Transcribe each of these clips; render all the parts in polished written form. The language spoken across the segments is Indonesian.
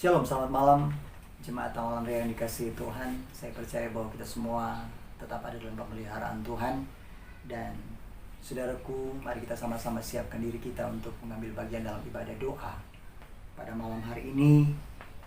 Shalom, selamat malam jemaat Malam Raya yang dikasihi Tuhan. Saya percaya bahwa kita semua tetap ada dalam pemeliharaan Tuhan. Dan saudaraku, mari kita sama-sama siapkan diri kita untuk mengambil bagian dalam ibadah doa. Pada malam hari ini,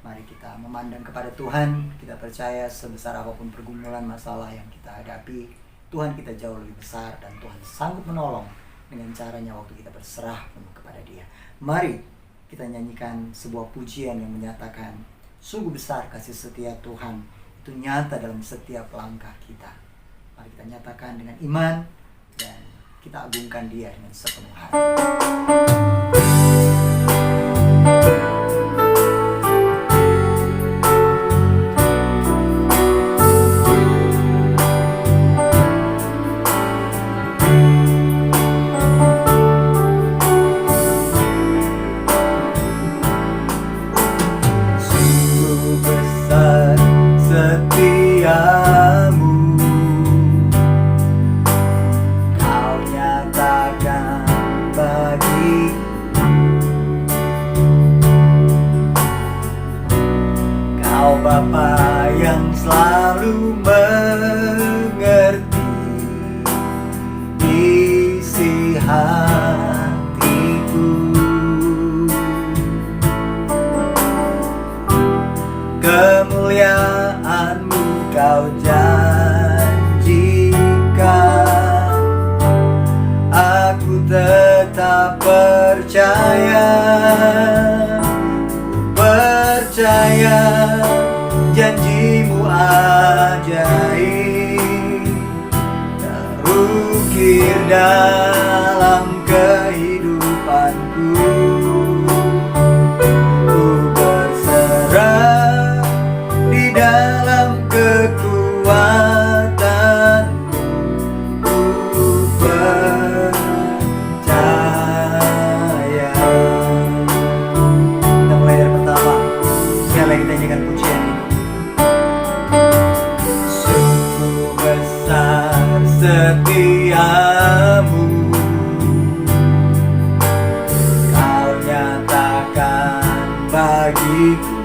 mari kita memandang kepada Tuhan. Kita percaya sebesar apapun pergumulan masalah yang kita hadapi, Tuhan kita jauh lebih besar dan Tuhan sanggup menolong dengan caranya waktu kita berserah penuh kepada Dia. Mari kita nyanyikan sebuah pujian yang menyatakan sungguh besar kasih setia Tuhan, itu nyata dalam setiap langkah kita. Mari kita nyatakan dengan iman dan kita agungkan Dia dengan sepenuh hati. Bapa yang selalu mengerti isi hatiku, kemuliaan-Mu Kau janjikan, aku tetap percaya janji-Mu ajaib, terukir dalam kehidupanku. Ku berserah di dalam kekuatan-Mu, ku percaya. Kita mulai dari pertama. Sekali lagi kita nyanyikan pujian ini. Sungguh besar setiamu, Kau nyatakan bagiku.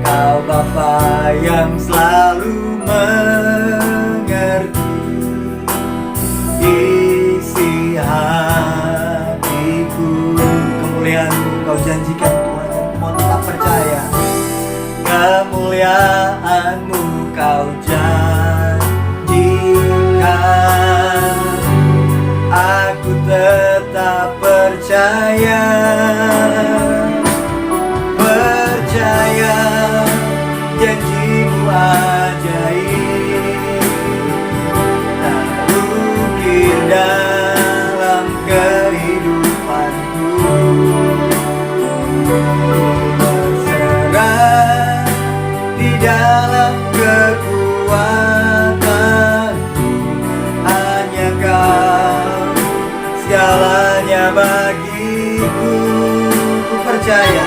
Kau Bapa yang selalu mengerti isi hatiku, kemuliaan-Mu Kau janjikan Tuhan, dan mau tetap percaya. Kemuliaan-Mu Kau janjikan, aku tetap percaya. Percaya janji-Mu ajaib, terukir dalam kehidupanku. Berserah di dalam kekuatan-Mu, hanya Kau segalanya bagiku. Ku percaya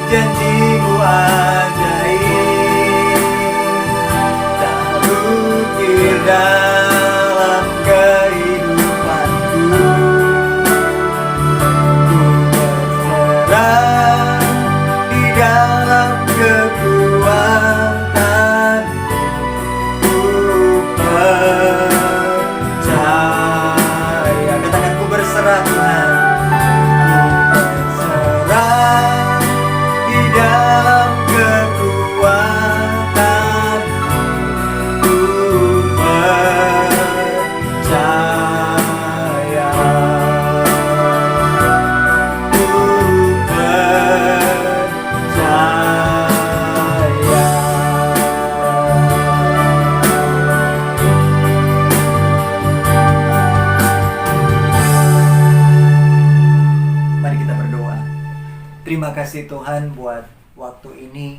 janji-Mu ajaib, terukir dalam kehidupanku. Ku berserah di dalam kekuatan-Mu, ku percaya. Katakan, ku berserah Tuhan. Terima kasih Tuhan buat waktu ini.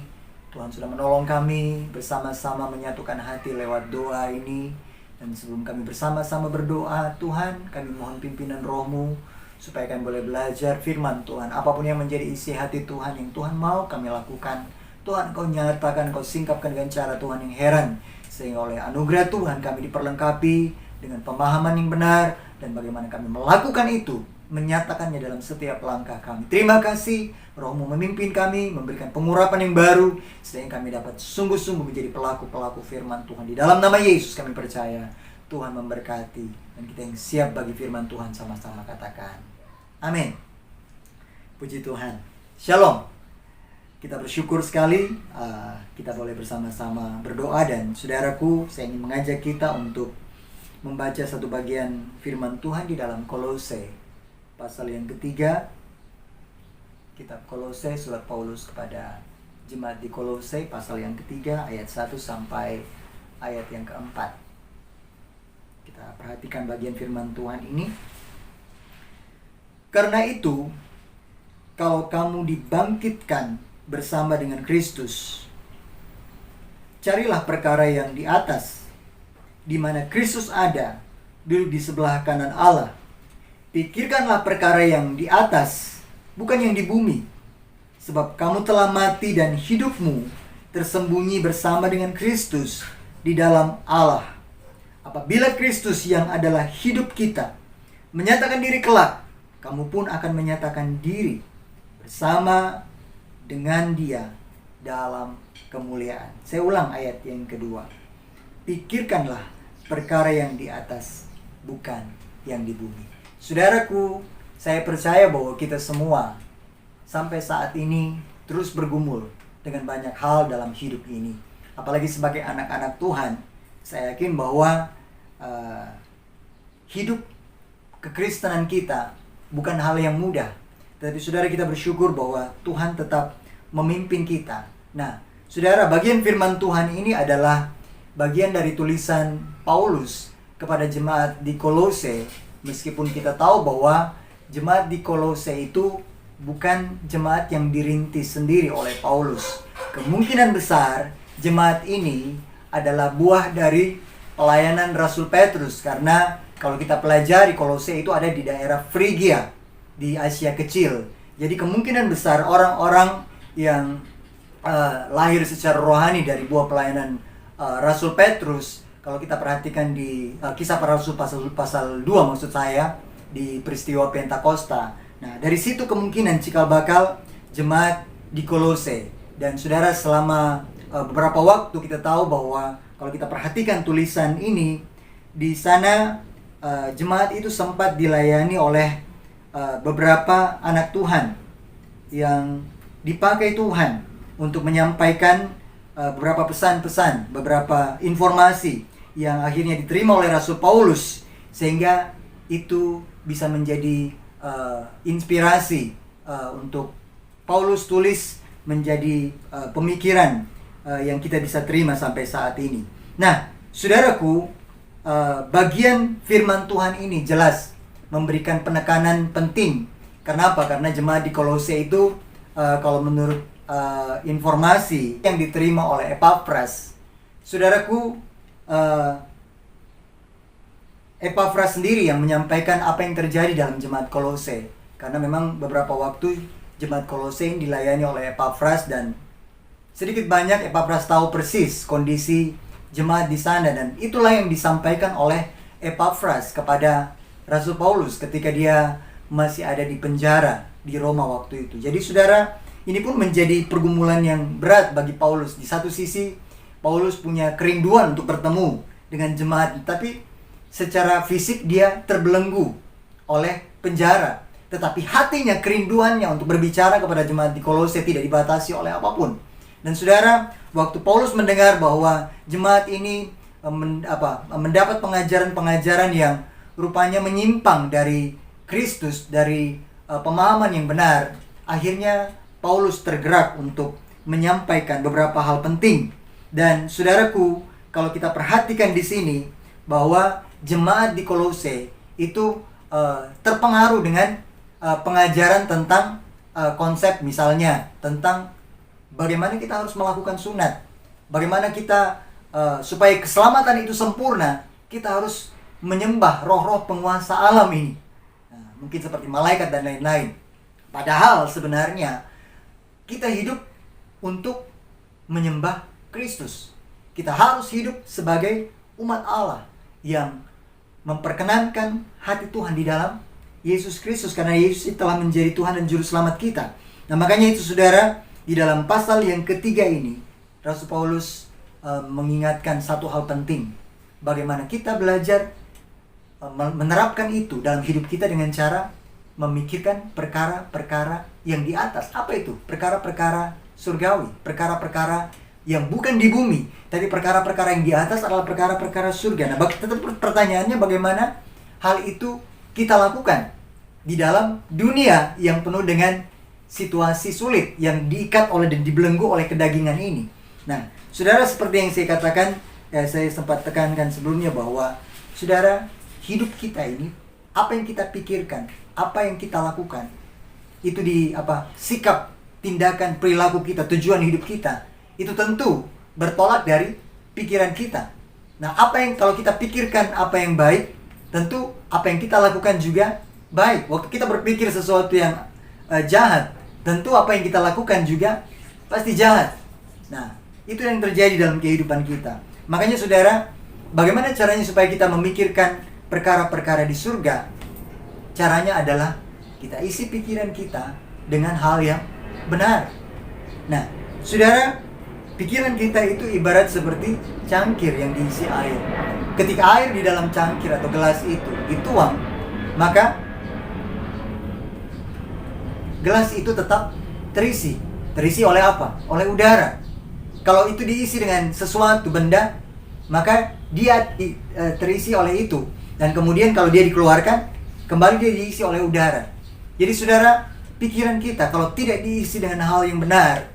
Tuhan sudah menolong kami bersama-sama menyatukan hati lewat doa ini. Dan sebelum kami bersama-sama berdoa, Tuhan, kami mohon pimpinan Roh-Mu supaya kami boleh belajar firman Tuhan. Apapun yang menjadi isi hati Tuhan yang Tuhan mau kami lakukan, Tuhan Kau nyatakan, Kau singkapkan dengan cara Tuhan yang heran, sehingga oleh anugerah Tuhan kami diperlengkapi dengan pemahaman yang benar dan dan bagaimana kami melakukan itu, menyatakannya dalam setiap langkah kami. Terima kasih, Roh-Mu memimpin kami, memberikan pengurapan yang baru, sehingga kami dapat sungguh-sungguh menjadi pelaku-pelaku firman Tuhan. Di dalam nama Yesus kami percaya. Tuhan memberkati, dan kita yang siap bagi firman Tuhan sama-sama katakan amin. Puji Tuhan. Shalom. Kita bersyukur sekali kita boleh bersama-sama berdoa, dan saudaraku, saya ingin mengajak kita untuk membaca satu bagian firman Tuhan di dalam Kolose pasal yang ketiga. Kitab Kolose, surat Paulus kepada jemaat di Kolose pasal yang ketiga, ayat 1 sampai ayat yang keempat. Kita perhatikan bagian firman Tuhan ini. Karena itu, kalau kamu dibangkitkan bersama dengan Kristus, carilah perkara yang di atas, di mana Kristus ada, duduk di sebelah kanan Allah. Pikirkanlah perkara yang di atas, bukan yang di bumi. Sebab kamu telah mati dan hidupmu tersembunyi bersama dengan Kristus di dalam Allah. Apabila Kristus yang adalah hidup kita menyatakan diri kelak, kamu pun akan menyatakan diri bersama dengan Dia dalam kemuliaan. Saya ulang ayat yang kedua. Pikirkanlah perkara yang di atas, bukan yang di bumi. Saudaraku, saya percaya bahwa kita semua sampai saat ini terus bergumul dengan banyak hal dalam hidup ini. Apalagi sebagai anak-anak Tuhan, saya yakin bahwa hidup kekristenan kita bukan hal yang mudah. Tapi saudara, kita bersyukur bahwa Tuhan tetap memimpin kita. Nah, saudara, bagian firman Tuhan ini adalah bagian dari tulisan Paulus kepada jemaat di Kolose. Meskipun kita tahu bahwa jemaat di Kolose itu bukan jemaat yang dirintis sendiri oleh Paulus. Kemungkinan besar jemaat ini adalah buah dari pelayanan Rasul Petrus, karena kalau kita pelajari Kolose itu ada di daerah Frigia di Asia Kecil. Jadi kemungkinan besar orang-orang yang lahir secara rohani dari buah pelayanan Rasul Petrus. Kalau kita perhatikan di Kisah Para Rasul pasal 2 maksud saya, di peristiwa Pentakosta. Nah, dari situ kemungkinan cikal bakal jemaat di Kolose. Dan saudara, selama beberapa waktu kita tahu bahwa kalau kita perhatikan tulisan ini, di sana jemaat itu sempat dilayani oleh beberapa anak Tuhan yang dipakai Tuhan untuk menyampaikan beberapa pesan-pesan, beberapa informasi yang akhirnya diterima oleh Rasul Paulus, sehingga itu bisa menjadi inspirasi untuk Paulus tulis menjadi pemikiran yang kita bisa terima sampai saat ini. Nah, saudaraku, bagian firman Tuhan ini jelas memberikan penekanan penting. Kenapa? Karena jemaat di Kolose itu, kalau menurut informasi yang diterima oleh Epafras, saudaraku, Epafras sendiri yang menyampaikan apa yang terjadi dalam jemaat Kolose. Karena memang beberapa waktu jemaat Kolose ini dilayani oleh Epafras, dan sedikit banyak Epafras tahu persis kondisi jemaat di sana, dan itulah yang disampaikan oleh Epafras kepada Rasul Paulus ketika dia masih ada di penjara di Roma waktu itu. Jadi saudara, ini pun menjadi pergumulan yang berat bagi Paulus. Di satu sisi, Paulus punya kerinduan untuk bertemu dengan jemaat, tapi secara fisik dia terbelenggu oleh penjara. Tetapi hatinya, kerinduannya untuk berbicara kepada jemaat di Kolose tidak dibatasi oleh apapun. Dan saudara, waktu Paulus mendengar bahwa jemaat ini mendapat pengajaran-pengajaran yang rupanya menyimpang dari Kristus, dari pemahaman yang benar, akhirnya Paulus tergerak untuk menyampaikan beberapa hal penting. Dan saudaraku, kalau kita perhatikan di sini bahwa jemaat di Kolose itu terpengaruh dengan pengajaran tentang konsep, misalnya tentang bagaimana kita harus melakukan sunat, bagaimana kita supaya keselamatan itu sempurna, kita harus menyembah roh-roh penguasa alam ini. Nah, mungkin seperti malaikat dan lain-lain. Padahal sebenarnya kita hidup untuk menyembah Kristus. Kita harus hidup sebagai umat Allah yang memperkenankan hati Tuhan di dalam Yesus Kristus, karena Yesus telah menjadi Tuhan dan Juru Selamat kita. Nah, makanya itu saudara, di dalam pasal yang ketiga ini, Rasul Paulus mengingatkan satu hal penting. Bagaimana kita belajar menerapkan itu dalam hidup kita dengan cara memikirkan perkara-perkara yang di atas. Apa itu? Perkara-perkara surgawi, perkara-perkara yang bukan di bumi, tapi perkara-perkara yang di atas adalah perkara-perkara surga. Nah, pertanyaannya bagaimana hal itu kita lakukan di dalam dunia yang penuh dengan situasi sulit, yang diikat oleh dan dibelenggu oleh kedagingan ini. Nah, saudara, seperti yang saya katakan, saya sempat tekankan sebelumnya bahwa saudara, hidup kita ini, apa yang kita pikirkan, apa yang kita lakukan, itu sikap, tindakan, perilaku kita, tujuan hidup kita, itu tentu bertolak dari pikiran kita. Nah, kalau kita pikirkan apa yang baik, tentu apa yang kita lakukan juga baik. Waktu kita berpikir sesuatu yang jahat, tentu apa yang kita lakukan juga pasti jahat. Nah, itu yang terjadi dalam kehidupan kita. Makanya saudara, bagaimana caranya supaya kita memikirkan perkara-perkara di surga? Caranya adalah kita isi pikiran kita dengan hal yang benar. Nah, saudara, pikiran kita itu ibarat seperti cangkir yang diisi air. Ketika air di dalam cangkir atau gelas itu dituang, maka gelas itu tetap terisi. Terisi oleh apa? Oleh udara. Kalau itu diisi dengan sesuatu benda, maka dia terisi oleh itu. Dan kemudian kalau dia dikeluarkan, kembali dia diisi oleh udara. Jadi saudara, pikiran kita kalau tidak diisi dengan hal yang benar,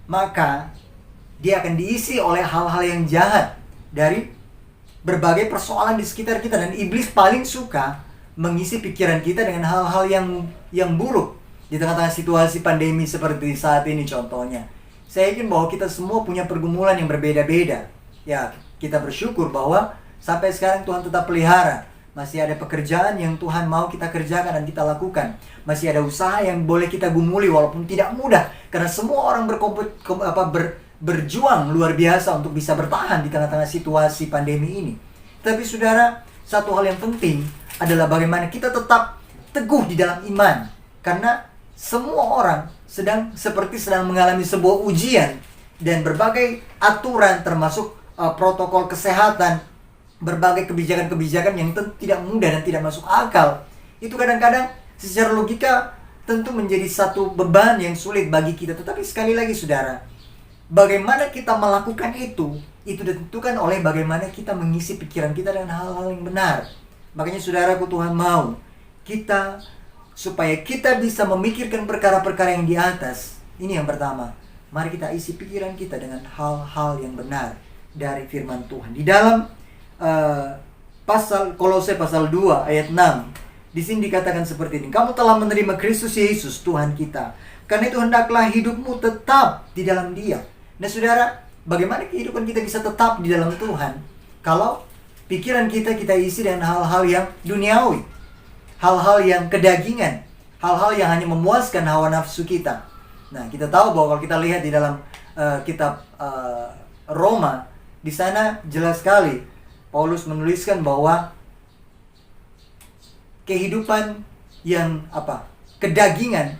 maka dia akan diisi oleh hal-hal yang jahat dari berbagai persoalan di sekitar kita. Dan iblis paling suka mengisi pikiran kita dengan hal-hal yang buruk. Di tengah-tengah situasi pandemi seperti saat ini contohnya, saya yakin bahwa kita semua punya pergumulan yang berbeda-beda. Ya, kita bersyukur bahwa sampai sekarang Tuhan tetap pelihara. Masih ada pekerjaan yang Tuhan mau kita kerjakan dan kita lakukan. Masih ada usaha yang boleh kita gumuli walaupun tidak mudah. Karena semua orang berjuang luar biasa untuk bisa bertahan di tengah-tengah situasi pandemi ini. Tapi saudara, satu hal yang penting adalah bagaimana kita tetap teguh di dalam iman. Karena semua orang sedang mengalami sebuah ujian. Dan berbagai aturan termasuk protokol kesehatan, berbagai kebijakan-kebijakan yang tidak mudah dan tidak masuk akal, itu kadang-kadang secara logika tentu menjadi satu beban yang sulit bagi kita. Tetapi sekali lagi saudara, bagaimana kita melakukan itu ditentukan oleh bagaimana kita mengisi pikiran kita dengan hal-hal yang benar. Makanya saudaraku, Tuhan mau kita supaya kita bisa memikirkan perkara-perkara yang di atas. Ini yang pertama, mari kita isi pikiran kita dengan hal-hal yang benar dari firman Tuhan. Di dalam Kolose pasal 2 ayat 6, di sini dikatakan seperti ini: kamu telah menerima Kristus Yesus Tuhan kita, karena itu hendaklah hidupmu tetap di dalam Dia. Nah saudara, bagaimana kehidupan kita bisa tetap di dalam Tuhan kalau pikiran kita isi dengan hal-hal yang duniawi, hal-hal yang kedagingan, hal-hal yang hanya memuaskan hawa nafsu kita. Nah, kita tahu bahwa kalau kita lihat di dalam kitab Roma, di sana jelas sekali Paulus menuliskan bahwa kehidupan yang kedagingan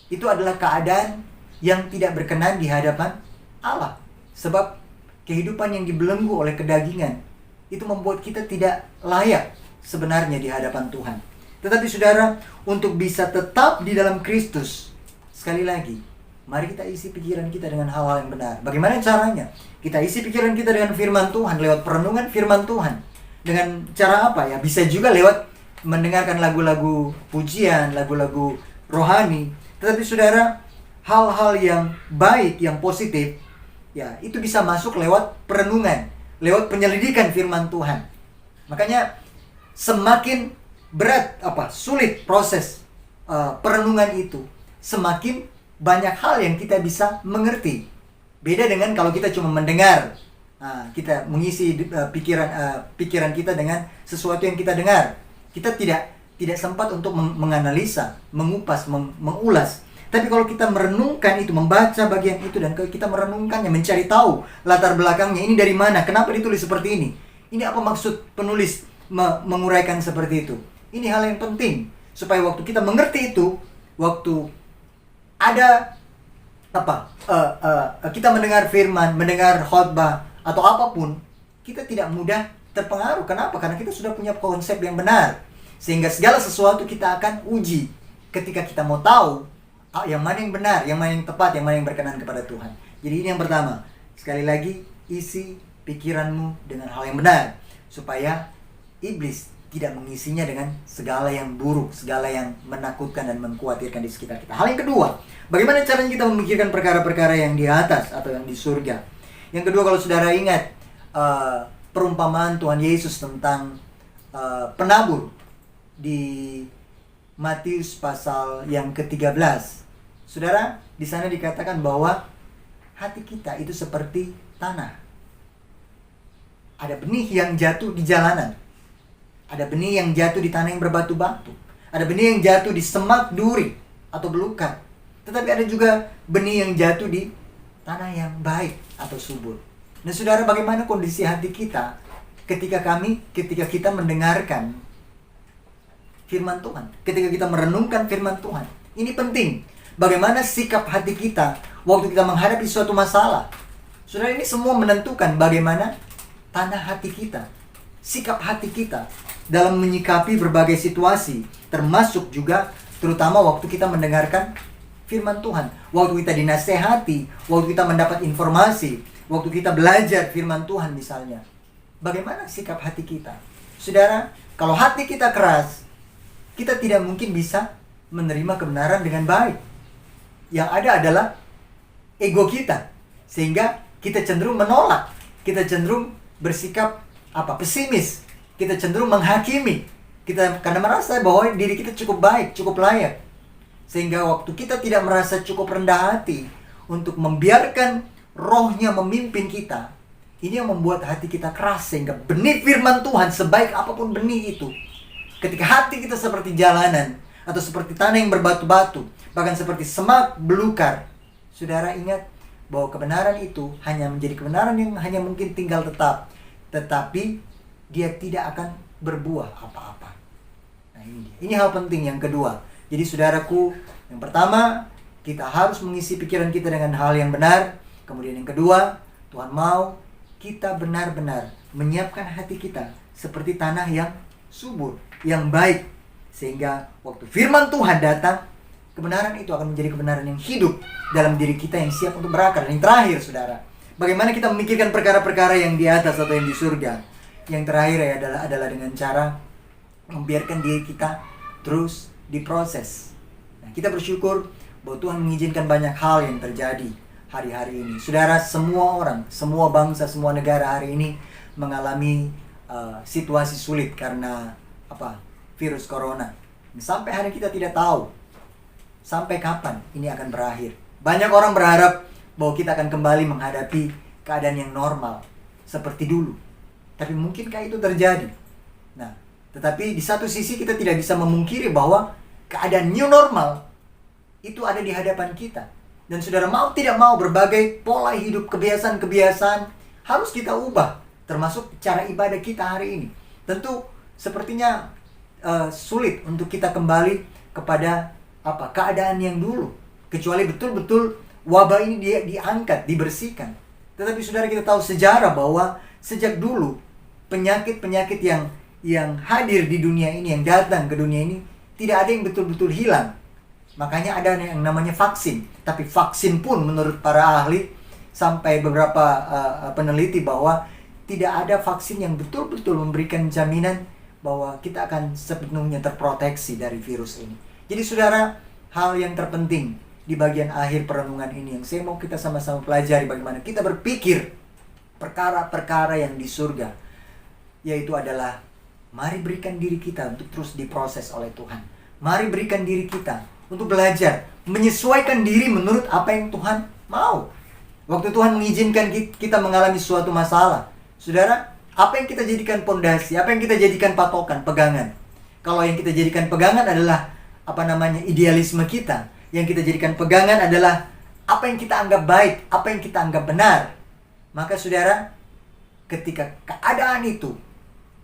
itu adalah keadaan yang tidak berkenan di hadapan Allah. Sebab kehidupan yang dibelenggu oleh kedagingan itu membuat kita tidak layak sebenarnya di hadapan Tuhan. Tetapi saudara, untuk bisa tetap di dalam Kristus, sekali lagi, mari kita isi pikiran kita dengan hal-hal yang benar. Bagaimana caranya? Kita isi pikiran kita dengan firman Tuhan, lewat perenungan firman Tuhan. Dengan cara apa ya? Bisa juga lewat mendengarkan lagu-lagu pujian, lagu-lagu rohani. Tetapi saudara, hal-hal yang baik, yang positif, ya itu bisa masuk lewat perenungan, lewat penyelidikan firman Tuhan. Makanya semakin berat, sulit proses perenungan itu, semakin banyak hal yang kita bisa mengerti. Beda dengan kalau kita cuma mendengar. Kita mengisi pikiran kita dengan sesuatu yang kita dengar. Kita tidak sempat untuk menganalisa, mengupas, mengulas. Tapi kalau kita merenungkan itu, membaca bagian itu, dan kalau kita merenungkannya, mencari tahu latar belakangnya, ini dari mana, kenapa ditulis seperti ini, ini apa maksud penulis menguraikan seperti itu. Ini hal yang penting supaya waktu kita mengerti itu, waktu ada kita mendengar firman, mendengar khotbah atau apapun, kita tidak mudah terpengaruh. Kenapa? Karena kita sudah punya konsep yang benar. Sehingga segala sesuatu kita akan uji ketika kita mau tahu yang mana yang benar, yang mana yang tepat, yang mana yang berkenan kepada Tuhan. Jadi ini yang pertama. Sekali lagi, isi pikiranmu dengan hal yang benar, supaya iblis tidak mengisinya dengan segala yang buruk, segala yang menakutkan dan mengkhawatirkan di sekitar kita. Hal yang kedua, bagaimana caranya kita memikirkan perkara-perkara yang di atas atau yang di surga. Yang kedua, kalau saudara ingat perumpamaan Tuhan Yesus tentang penabur di Matius pasal yang ke-13. Saudara, di sana dikatakan bahwa hati kita itu seperti tanah. Ada benih yang jatuh di jalanan. Ada benih yang jatuh di tanah yang berbatu-batu. Ada benih yang jatuh di semak duri atau belukar. Tetapi ada juga benih yang jatuh di tanah yang baik atau subur. Nah, saudara, bagaimana kondisi hati kita ketika kita mendengarkan firman Tuhan, ketika kita merenungkan firman Tuhan? Ini penting. Bagaimana sikap hati kita waktu kita menghadapi suatu masalah? Saudara, ini semua menentukan bagaimana tanah hati kita, sikap hati kita dalam menyikapi berbagai situasi, termasuk juga terutama waktu kita mendengarkan firman Tuhan, waktu kita dinasehati, waktu kita mendapat informasi, waktu kita belajar firman Tuhan misalnya. Bagaimana sikap hati kita? Saudara, kalau hati kita keras, kita tidak mungkin bisa menerima kebenaran dengan baik. Yang ada adalah ego kita, sehingga kita cenderung menolak, kita cenderung bersikap pesimis, kita cenderung menghakimi, kita karena merasa bahwa diri kita cukup baik, cukup layak, sehingga waktu kita tidak merasa cukup rendah hati untuk membiarkan rohnya memimpin kita, ini yang membuat hati kita keras, sehingga benih firman Tuhan sebaik apapun benih itu, ketika hati kita seperti jalanan atau seperti tanah yang berbatu-batu, bahkan seperti semak belukar, saudara ingat bahwa kebenaran itu hanya menjadi kebenaran yang hanya mungkin tinggal tetap, tetapi dia tidak akan berbuah apa-apa. Nah, ini hal penting yang kedua. Jadi saudaraku, yang pertama, kita harus mengisi pikiran kita dengan hal yang benar. Kemudian yang kedua, Tuhan mau kita benar-benar menyiapkan hati kita seperti tanah yang subur, yang baik, sehingga waktu firman Tuhan datang, kebenaran itu akan menjadi kebenaran yang hidup dalam diri kita yang siap untuk berakar. Dan yang terakhir, saudara, bagaimana kita memikirkan perkara-perkara yang di atas atau yang di surga. Yang terakhir adalah dengan cara membiarkan diri kita terus diproses. Nah, kita bersyukur bahwa Tuhan mengizinkan banyak hal yang terjadi hari-hari ini. Saudara, semua orang, semua bangsa, semua negara hari ini mengalami situasi sulit karena virus corona. Sampai hari kita tidak tahu sampai kapan ini akan berakhir. Banyak orang berharap bahwa kita akan kembali menghadapi keadaan yang normal seperti dulu. Tapi mungkinkah itu terjadi? Nah, tetapi di satu sisi kita tidak bisa memungkiri bahwa keadaan new normal itu ada di hadapan kita. Dan saudara, mau tidak mau, berbagai pola hidup, kebiasaan-kebiasaan harus kita ubah, termasuk cara ibadah kita hari ini. Tentu sepertinya sulit untuk kita kembali kepada keadaan yang dulu, kecuali betul-betul wabah ini diangkat, dibersihkan. Tetapi saudara, kita tahu sejarah bahwa sejak dulu penyakit-penyakit yang hadir di dunia ini, yang datang ke dunia ini, tidak ada yang betul-betul hilang. Makanya ada yang namanya vaksin. Tapi vaksin pun menurut para ahli, sampai beberapa peneliti, bahwa tidak ada vaksin yang betul-betul memberikan jaminan bahwa kita akan sepenuhnya terproteksi dari virus ini. Jadi saudara, hal yang terpenting di bagian akhir perenungan ini yang saya mau kita sama-sama pelajari, bagaimana kita berpikir perkara-perkara yang di surga, yaitu adalah mari berikan diri kita untuk terus diproses oleh Tuhan. Mari berikan diri kita untuk belajar menyesuaikan diri menurut apa yang Tuhan mau. Waktu Tuhan mengizinkan kita mengalami suatu masalah, saudara, apa yang kita jadikan pondasi, apa yang kita jadikan patokan, pegangan? Kalau yang kita jadikan pegangan adalah idealisme kita, yang kita jadikan pegangan adalah apa yang kita anggap baik, apa yang kita anggap benar, maka saudara, ketika keadaan itu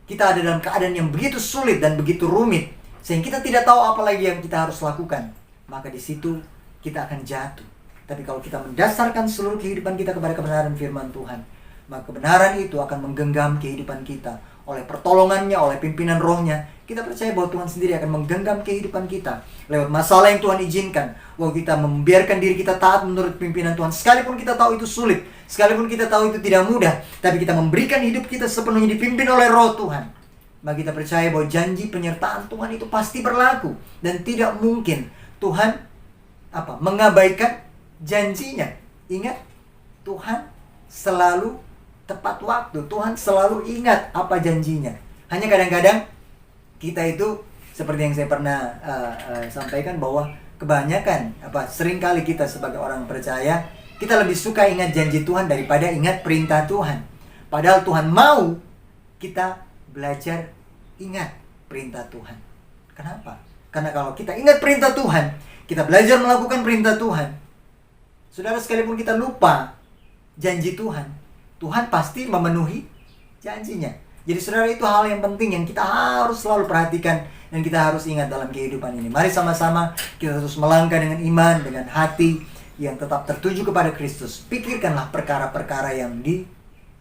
Kita ada dalam keadaan yang begitu sulit dan begitu rumit, sehingga kita tidak tahu apa lagi yang kita harus lakukan. Maka di situ kita akan jatuh. Tapi kalau kita mendasarkan seluruh kehidupan kita kepada kebenaran firman Tuhan, maka kebenaran itu akan menggenggam kehidupan kita. Oleh pertolongannya, oleh pimpinan rohnya, kita percaya bahwa Tuhan sendiri akan menggenggam kehidupan kita. Lewat masalah yang Tuhan izinkan, bahwa kita membiarkan diri kita taat menurut pimpinan Tuhan. Sekalipun kita tahu itu sulit, sekalipun kita tahu itu tidak mudah, tapi kita memberikan hidup kita sepenuhnya dipimpin oleh roh Tuhan. Maka kita percaya bahwa janji penyertaan Tuhan itu pasti berlaku. Dan tidak mungkin Tuhan mengabaikan janjinya. Ingat, Tuhan selalu tepat waktu. Tuhan selalu ingat apa janjinya. Hanya kadang-kadang kita itu seperti yang saya pernah sampaikan, bahwa kebanyakan seringkali kita sebagai orang percaya, kita lebih suka ingat janji Tuhan daripada ingat perintah Tuhan. Padahal Tuhan mau kita belajar ingat perintah Tuhan. Kenapa? Karena kalau kita ingat perintah Tuhan, kita belajar melakukan perintah Tuhan, saudara, sekalipun kita lupa janji Tuhan, Tuhan pasti memenuhi janjinya. Jadi saudara, itu hal yang penting yang kita harus selalu perhatikan dan kita harus ingat dalam kehidupan ini. Mari sama-sama kita terus melangkah dengan iman, dengan hati yang tetap tertuju kepada Kristus. Pikirkanlah perkara-perkara yang di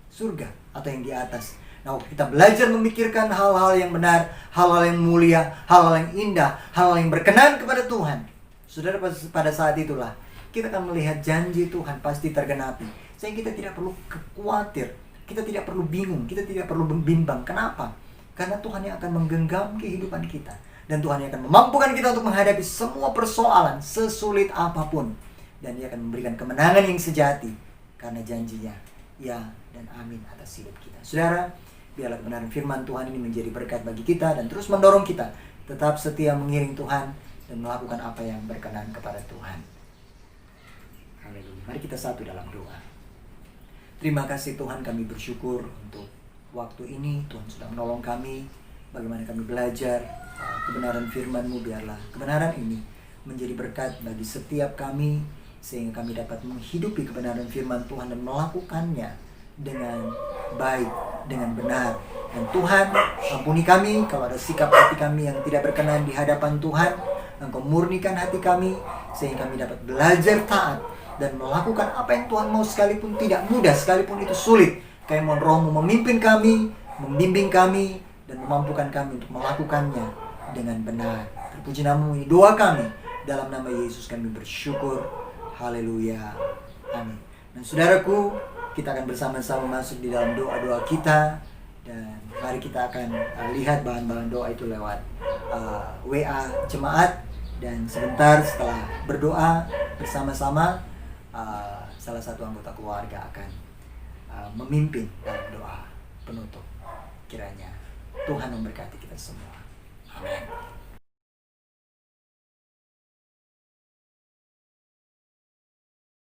surga atau yang di atas. Nah, kita belajar memikirkan hal-hal yang benar, hal-hal yang mulia, hal-hal yang indah, hal-hal yang berkenan kepada Tuhan. Saudara, pada saat itulah kita akan melihat janji Tuhan pasti tergenapi. Sehingga kita tidak perlu khawatir, kita tidak perlu bingung, kita tidak perlu bimbang. Kenapa? Karena Tuhan yang akan menggenggam kehidupan kita. Dan Tuhan yang akan memampukan kita untuk menghadapi semua persoalan sesulit apapun. Dan Dia akan memberikan kemenangan yang sejati. Karena janjinya, ya dan amin atas hidup kita. Saudara, biarlah kebenaran firman Tuhan ini menjadi berkat bagi kita dan terus mendorong kita tetap setia mengiring Tuhan dan melakukan apa yang berkenan kepada Tuhan. Haleluya. Mari kita satu dalam doa. Terima kasih Tuhan, kami bersyukur untuk waktu ini. Tuhan sudah menolong kami, bagaimana kami belajar kebenaran firman-Mu. Biarlah kebenaran ini menjadi berkat bagi setiap kami, sehingga kami dapat menghidupi kebenaran firman Tuhan dan melakukannya dengan baik, dengan benar. Dan Tuhan, ampuni kami kalau ada sikap hati kami yang tidak berkenan di hadapan Tuhan. Engkau murnikan hati kami sehingga kami dapat belajar taat dan melakukan apa yang Tuhan mau, sekalipun tidak mudah, sekalipun itu sulit. Kami mohon Roh-Mu memimpin kami, membimbing kami, dan memampukan kami untuk melakukannya dengan benar. Terpuji nama-Mu, ini doa kami. Dalam nama Yesus kami bersyukur. Haleluya. Amin. Dan saudaraku, kita akan bersama-sama masuk di dalam doa-doa kita. Dan mari kita akan lihat bahan-bahan doa itu lewat WA Jemaat. Dan sebentar setelah berdoa bersama-sama, salah satu anggota keluarga akan memimpin dalam doa penutup. Kiranya Tuhan memberkati kita semua. Amin.